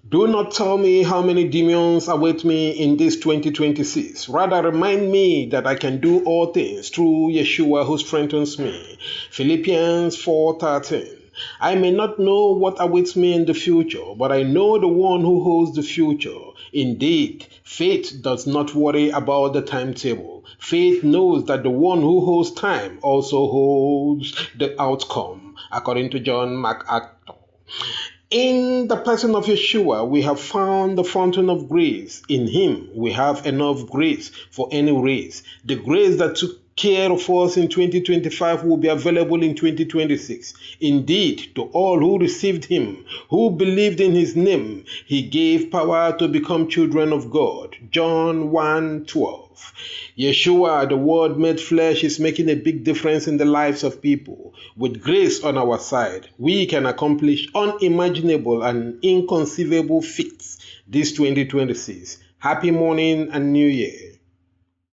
Do not tell me how many demons await me in this 2026. Rather, remind me that I can do all things through Yeshua who strengthens me. Philippians 4:13. I may not know what awaits me in the future, but I know the one who holds the future. Indeed, faith does not worry about the timetable. Faith knows that the one who holds time also holds the outcome, according to John MacArthur. In the person of Yeshua, we have found the fountain of grace. In him, we have enough grace for any race. The grace that took care of us in 2025 will be available in 2026. Indeed, to all who received him, who believed in his name, he gave power to become children of God. John 1:12. Yeshua, the Word made flesh, is making a big difference in the lives of people. With grace on our side, we can accomplish unimaginable and inconceivable feats this 2026. Happy morning and New Year.